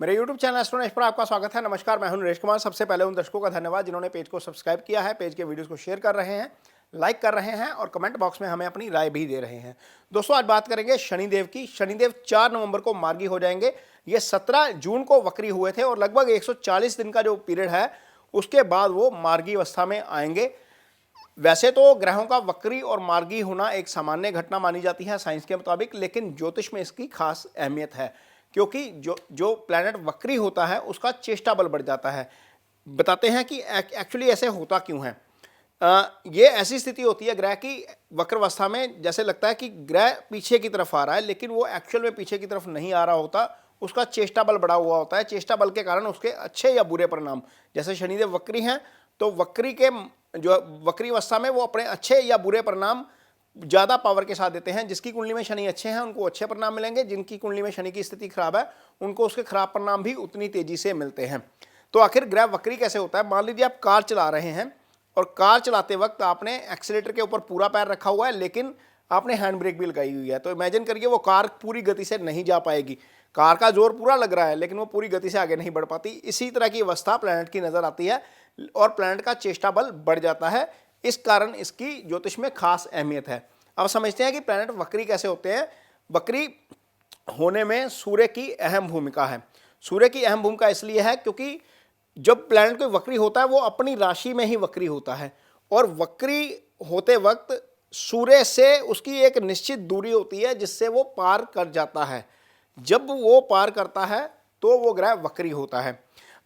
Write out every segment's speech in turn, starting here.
मेरे YouTube channel astronaut पर आपका स्वागत है। नमस्कार, मैं हूं नरेश कुमार। सबसे पहले उन दर्शकों का धन्यवाद जिन्होंने पेज को सब्सक्राइब किया है, पेज के वीडियोस को शेयर कर रहे हैं, लाइक कर रहे हैं और कमेंट बॉक्स में हमें अपनी राय भी दे रहे हैं। दोस्तों, आज बात करेंगे शनिदेव की। शनिदेव 4 नवंबर को मार्गी हो जाएंगे। ये 17 जून को वक्री हुए थे और लगभग 140 दिन का जो पीरियड है उसके बाद वो मार्गी अवस्था में आएंगे। वैसे तो ग्रहों का वक्री और मार्गी होना एक सामान्य घटना मानी जाती है साइंस के मुताबिक, लेकिन ज्योतिष में इसकी खास अहमियत है क्योंकि जो प्लैनेट वक्री होता है उसका चेष्टा बल बढ़ जाता है। बताते हैं कि एक्चुअली ऐसे होता क्यों है। ये ऐसी स्थिति होती है ग्रह की वक्र अवस्था में, जैसे लगता है कि ग्रह पीछे की तरफ आ रहा है, लेकिन वो एक्चुअल में पीछे की तरफ नहीं आ रहा होता। उसका चेष्टा बल बढ़ा हुआ होता है। चेष्टा बल के कारण उसके अच्छे या बुरे परिणाम, जैसे शनिदेव वक्री हैं तो वक्री के जो वक्री अवस्था में वो अपने अच्छे या बुरे परिणाम ज़्यादा पावर के साथ देते हैं। जिसकी कुंडली में शनि अच्छे हैं उनको अच्छे परिणाम मिलेंगे, जिनकी कुंडली में शनि की स्थिति खराब है उनको उसके खराब परिणाम भी उतनी तेजी से मिलते हैं। तो आखिर ग्रह वक्री कैसे होता है? मान लीजिए आप कार चला रहे हैं और कार चलाते वक्त आपने एक्सीलेटर के ऊपर पूरा पैर रखा हुआ है, लेकिन आपने हैंड ब्रेक भी लगाई हुई है, तो इमेजिन करिए वो कार पूरी गति से नहीं जा पाएगी। कार का जोर पूरा लग रहा है लेकिन वो पूरी गति से आगे नहीं बढ़ पाती। इसी तरह की अवस्था प्लैनेट की नजर आती है और प्लैनेट का चेष्टा बल बढ़ जाता है। इस कारण इसकी ज्योतिष में खास अहमियत है। अब समझते हैं कि प्लैनेट वक्री कैसे होते हैं। वक्री होने में सूर्य की अहम भूमिका है। सूर्य की अहम भूमिका इसलिए है क्योंकि जब प्लैनेट कोई वक्री होता है वो अपनी राशि में ही वक्री होता है और वक्री होते वक्त सूर्य से उसकी एक निश्चित दूरी होती है जिससे वो पार कर जाता है। जब वो पार करता है तो वो ग्रह वक्री होता है।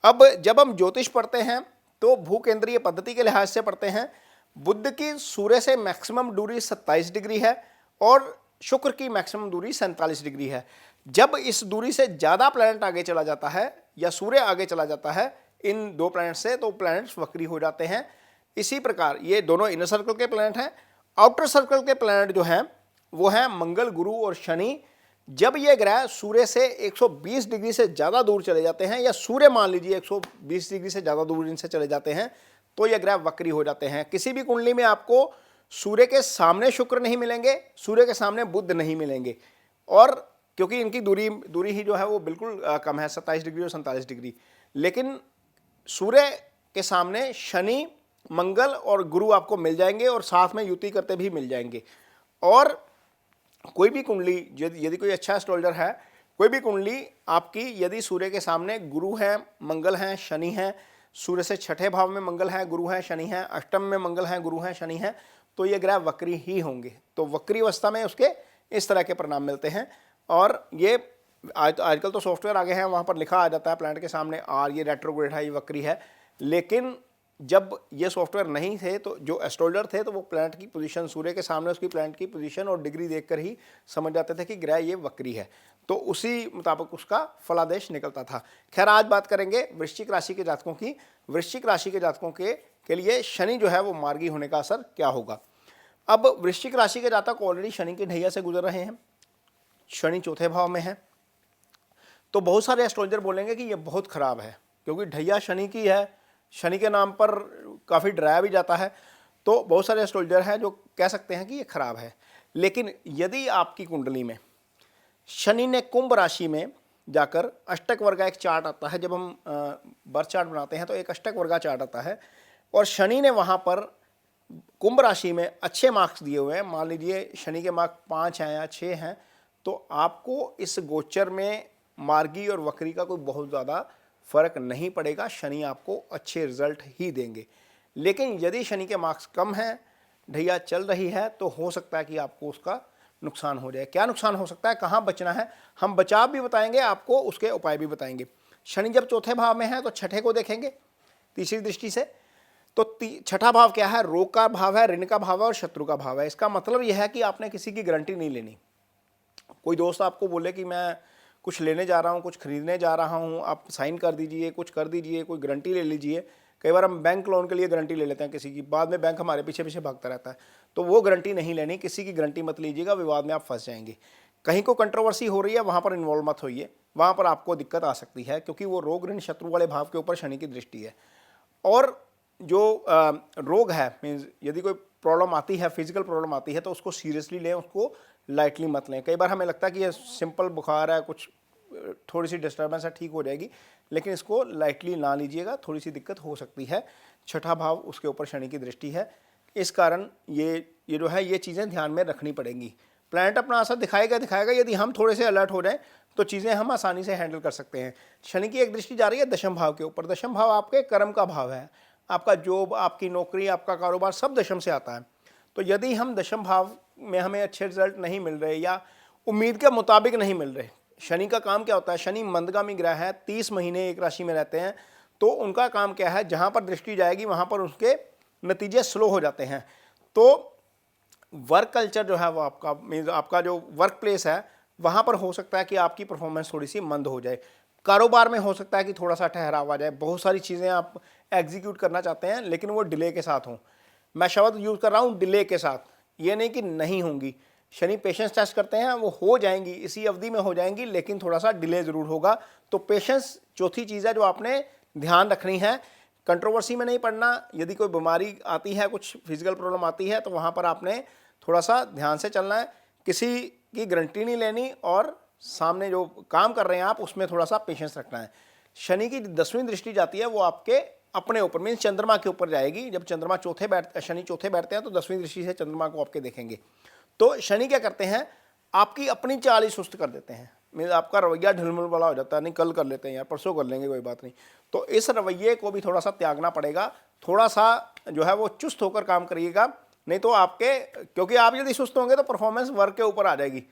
अब जब हम ज्योतिष पढ़ते हैं तो भूकेंद्रीय पद्धति के लिहाज से पढ़ते हैं। बुध की सूर्य से मैक्सिमम दूरी 27 डिग्री है और शुक्र की मैक्सिमम दूरी 47 डिग्री है। जब इस दूरी से ज़्यादा प्लैनेट आगे चला जाता है या सूर्य आगे चला जाता है इन दो प्लैनेट से, तो प्लैनेट्स वक्री हो जाते हैं। इसी प्रकार ये दोनों इनर सर्कल के प्लैनेट हैं। आउटर सर्कल के प्लैनेट जो हैं वो हैं मंगल, गुरु और शनि। जब ये ग्रह सूर्य से 120 डिग्री से ज़्यादा दूर चले जाते हैं या सूर्य मान लीजिए 120 डिग्री से ज़्यादा दूर इनसे चले जाते हैं तो ये ग्रह वक्री हो जाते हैं। किसी भी कुंडली में आपको सूर्य के सामने शुक्र नहीं मिलेंगे, सूर्य के सामने बुध नहीं मिलेंगे, और क्योंकि इनकी दूरी ही जो है वो बिल्कुल कम है, 27 डिग्री और 47 डिग्री। लेकिन सूर्य के सामने शनि, मंगल और गुरु आपको मिल जाएंगे और साथ में युति करते भी मिल जाएंगे। और कोई भी कुंडली यदि कोई अच्छा एस्ट्रोलॉजर है, कोई भी कुंडली आपकी यदि सूर्य के सामने गुरु हैं, मंगल हैं, शनि हैं, सूर्य से छठे भाव में मंगल है, गुरु है, शनि है, अष्टम में मंगल है, गुरु है, शनि है, तो ये ग्रह वक्री ही होंगे। तो वक्री अवस्था में उसके इस तरह के परिणाम मिलते हैं। और ये आजकल तो सॉफ्टवेयर आ गए हैं, वहाँ पर लिखा आ जाता है प्लैनेट के सामने आर, ये रेट्रोग्रेड है, ये वक्री है। लेकिन जब ये सॉफ्टवेयर नहीं थे तो जो एस्ट्रोलॉजर थे तो वो प्लैनेट की पोजीशन, सूर्य के सामने उसकी प्लैनेट की पोजीशन और डिग्री देखकर ही समझ जाते थे कि ग्रह ये वक्री है, तो उसी मुताबिक उसका फलादेश निकलता था। खैर, आज बात करेंगे वृश्चिक राशि के जातकों की। वृश्चिक राशि के जातकों के लिए शनि जो है वो मार्गी होने का असर क्या होगा। अब वृश्चिक राशि के जातक ऑलरेडी शनि की ढैया से गुजर रहे हैं, शनि चौथे भाव में है, तो बहुत सारे एस्ट्रोलॉजर बोलेंगे कि ये बहुत खराब है क्योंकि ढैया शनि की है, शनि के नाम पर काफ़ी डराया भी जाता है। तो बहुत सारे एस्ट्रोलॉजर हैं जो कह सकते हैं कि ये खराब है। लेकिन यदि आपकी कुंडली में शनि ने कुंभ राशि में जाकर अष्टक वर्गा एक चार्ट आता है, जब हम बर्थ चार्ट बनाते हैं तो एक अष्टक वर्गा चार्ट आता है, और शनि ने वहाँ पर कुंभ राशि में अच्छे मार्क्स दिए हुए हैं, मान लीजिए शनि के मार्क्स 5 हैं या 6 हैं, तो आपको इस गोचर में मार्गी और वक्री का कोई बहुत ज़्यादा फर्क नहीं पड़ेगा। शनि आपको अच्छे रिजल्ट ही देंगे। लेकिन यदि शनि के मार्क्स कम हैं, ढैया चल रही है, तो हो सकता है कि आपको उसका नुकसान हो जाए। क्या नुकसान हो सकता है, कहाँ बचना है, हम बचाव भी बताएंगे आपको, उसके उपाय भी बताएंगे। शनि जब चौथे भाव में है तो छठे को देखेंगे तीसरी दृष्टि से। तो छठा भाव क्या है? रोग का भाव है, ऋण का भाव है और शत्रु का भाव है। इसका मतलब यह है कि आपने किसी की गारंटी नहीं लेनी। कोई दोस्त आपको बोले कि मैं कुछ लेने जा रहा हूँ, कुछ खरीदने जा रहा हूँ, आप साइन कर दीजिए, कुछ कर दीजिए, कोई गारंटी ले लीजिए। कई बार हम बैंक लोन के लिए गारंटी ले लेते हैं किसी की, बाद में बैंक हमारे पीछे पीछे भागता रहता है। तो वो गारंटी नहीं लेनी, किसी की गारंटी मत लीजिएगा, विवाद में आप फंस जाएंगे। कहीं को कंट्रोवर्सी हो रही है वहाँ पर इन्वॉल्व मत होइए, वहाँ पर आपको दिक्कत आ सकती है क्योंकि वो रोग ऋण शत्रु वाले भाव के ऊपर शनि की दृष्टि है। और जो रोग है, मीन्स यदि कोई प्रॉब्लम आती है, फिजिकल प्रॉब्लम आती है, तो उसको सीरियसली लें, उसको लाइटली मत लें। कई बार हमें लगता है कि ये सिंपल बुखार है, कुछ थोड़ी सी डिस्टर्बेंस है, ठीक हो जाएगी, लेकिन इसको लाइटली ना लीजिएगा, थोड़ी सी दिक्कत हो सकती है। छठा भाव उसके ऊपर शनि की दृष्टि है, इस कारण ये जो है ये चीज़ें ध्यान में रखनी पड़ेंगी। प्लैनेट अपना असर दिखाएगा, यदि हम थोड़े से अलर्ट हो जाएं तो चीज़ें हम आसानी से हैंडल कर सकते हैं। शनि की एक दृष्टि जा रही है दशम भाव के ऊपर। दशम भाव आपके कर्म का भाव है, आपका जॉब, आपकी नौकरी, आपका कारोबार सब दशम से आता है। तो यदि हम दशम भाव में हमें अच्छे रिजल्ट नहीं मिल रहे या उम्मीद के मुताबिक नहीं मिल रहे, शनि का काम क्या होता है, शनि मंदगामी ग्रह है, 30 महीने एक राशि में रहते हैं, तो उनका काम क्या है, जहाँ पर दृष्टि जाएगी वहाँ पर उसके नतीजे स्लो हो जाते हैं। तो वर्क कल्चर जो है वो आपका मीन्स आपका जो वर्क प्लेस है वहाँ पर हो सकता है कि आपकी परफॉर्मेंस थोड़ी सी मंद हो जाए। कारोबार में हो सकता है कि थोड़ा सा ठहराव आ जाए, बहुत सारी चीज़ें आप एग्जीक्यूट करना चाहते हैं लेकिन वो डिले के साथ हों। मैं शब्द यूज़ कर रहा हूँ डिले के साथ, ये नहीं कि नहीं होंगी। शनि पेशेंस टेस्ट करते हैं, वो हो जाएंगी, इसी अवधि में हो जाएंगी, लेकिन थोड़ा सा डिले ज़रूर होगा। तो पेशेंस चौथी चीज़ है जो आपने ध्यान रखनी है। कंट्रोवर्सी में नहीं पड़ना, यदि कोई बीमारी आती है, कुछ फिजिकल प्रॉब्लम आती है तो वहाँ पर आपने थोड़ा सा ध्यान से चलना है, किसी की गारंटी नहीं लेनी, और सामने जो काम कर रहे हैं आप उसमें थोड़ा सा पेशेंस रखना है। शनि की 10वीं दृष्टि जाती है वो आपके अपने ऊपर मीन्स चंद्रमा के ऊपर जाएगी। जब चंद्रमा शनि चौथे बैठते हैं तो 10वीं दृष्टि से चंद्रमा को आपके देखेंगे। तो शनि क्या करते हैं, आपकी अपनी चाल ही सुस्त कर देते हैं, मीन्स आपका रवैया ढिलमुल वाला हो जाता है, नहीं कल कर लेते हैं यार, परसों कर लेंगे, कोई बात नहीं। तो इस रवैये को भी थोड़ा सा त्यागना पड़ेगा, थोड़ा सा जो है वो चुस्त होकर काम करिएगा, नहीं तो आपके, क्योंकि आप यदि सुस्त होंगे तो परफॉर्मेंस वर्क के ऊपर आ जाएगी।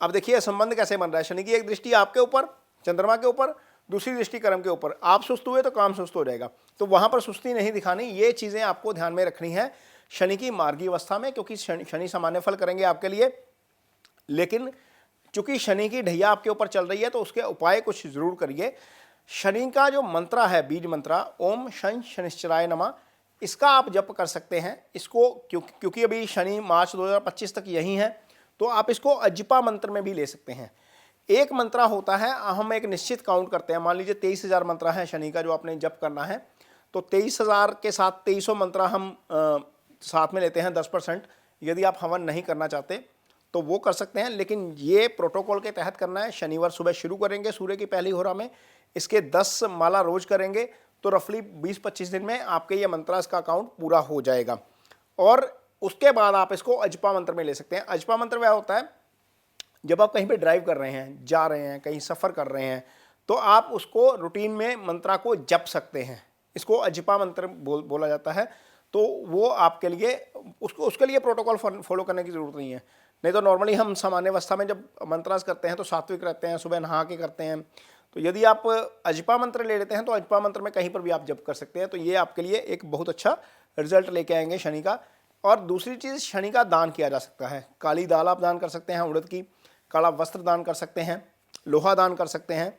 अब देखिए संबंध कैसे बन रहा है, शनि की एक दृष्टि आपके ऊपर चंद्रमा के ऊपर, दूसरी दृष्टि कर्म के ऊपर, आप सुस्त हुए तो काम सुस्त हो जाएगा। तो वहां पर सुस्ती नहीं दिखानी, ये चीजें आपको ध्यान में रखनी है शनि की मार्गी अवस्था में, क्योंकि शनि सामान्य फल करेंगे आपके लिए, लेकिन चूंकि शनि की ढैया आपके ऊपर चल रही है तो उसके उपाय कुछ जरूर करिए। शनि का जो मंत्र है, बीज मंत्र ओम शन शनिश्चराय नमः, इसका आप जप कर सकते हैं। इसको क्योंकि अभी शनि मार्च 2025 तक यही है, तो आप इसको अजपा मंत्र में भी ले सकते हैं। एक मंत्र होता है, हम एक निश्चित काउंट करते हैं, मान लीजिए 23,000 मंत्र है शनि का जो आपने जप करना है, तो 23,000 के साथ 2300 मंत्र हम साथ में लेते हैं 10%। यदि आप हवन नहीं करना चाहते तो वो कर सकते हैं, लेकिन ये प्रोटोकॉल के तहत करना है। शनिवार सुबह शुरू करेंगे सूर्य की पहली होरा में, इसके 10 माला रोज करेंगे तो रफली 20-25 दिन में आपके ये मंत्र का अकाउंट पूरा हो जाएगा। और उसके बाद आप इसको अजपा मंत्र में ले सकते हैं। अजपा मंत्र वह होता है जब आप कहीं पे ड्राइव कर रहे हैं, जा रहे हैं, कहीं सफ़र कर रहे हैं, तो आप उसको रूटीन में मंत्रा को जप सकते हैं। इसको अजपा मंत्र बोला जाता है। तो वो आपके लिए उसके लिए प्रोटोकॉल फॉलो करने की ज़रूरत नहीं है। नहीं तो नॉर्मली हम सामान्य अवस्था में जब मंत्रास करते हैं तो सात्विक रहते हैं, सुबह नहा के करते हैं। तो यदि आप अजपा मंत्र ले लेते हैं तो अजपा मंत्र में कहीं पर भी आप जप कर सकते हैं। तो ये आपके लिए एक बहुत अच्छा रिजल्ट लेके आएंगे शनि का। और दूसरी चीज़, शनि का दान किया जा सकता है। काली दाल आप दान कर सकते हैं उड़द की, काला वस्त्र दान कर सकते हैं, लोहा दान कर सकते हैं।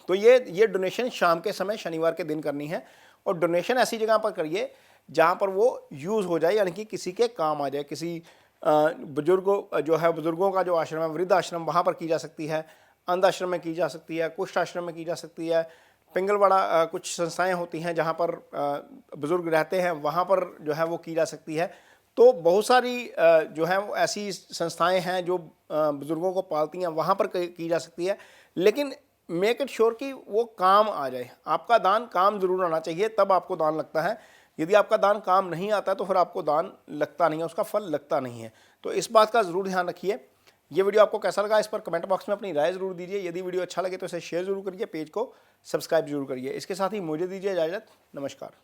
तो ये डोनेशन शाम के समय शनिवार के दिन करनी है, और डोनेशन ऐसी जगह पर करिए जहाँ पर वो यूज़ हो जाए, यानी कि किसी के काम आ जाए। किसी बुजुर्गों का जो आश्रम है, वृद्ध आश्रम, वहाँ पर की जा सकती है, अंध आश्रम में की जा सकती है, कुष्ठ आश्रम में की जा सकती है, पिंगलवाड़ा कुछ संस्थाएं होती हैं जहाँ पर बुज़ुर्ग रहते हैं, वहाँ पर जो है वो की जा सकती है। तो बहुत सारी जो है वो ऐसी संस्थाएं हैं जो बुज़ुर्गों को पालती हैं, वहाँ पर की जा सकती है। लेकिन मेक इट श्योर कि वो काम आ जाए। आपका दान काम ज़रूर आना चाहिए, तब आपको दान लगता है। यदि आपका दान काम नहीं आता है तो फिर आपको दान लगता नहीं है, उसका फल लगता नहीं है। तो इस बात का ज़रूर ध्यान रखिए। ये वीडियो आपको कैसा लगा इस पर कमेंट बॉक्स में अपनी राय ज़रूर दीजिए। यदि वीडियो अच्छा लगे तो इसे शेयर ज़रूर करिए, पेज को सब्सक्राइब जरूर करिए। इसके साथ ही मुझे दीजिए इजाज़त। नमस्कार।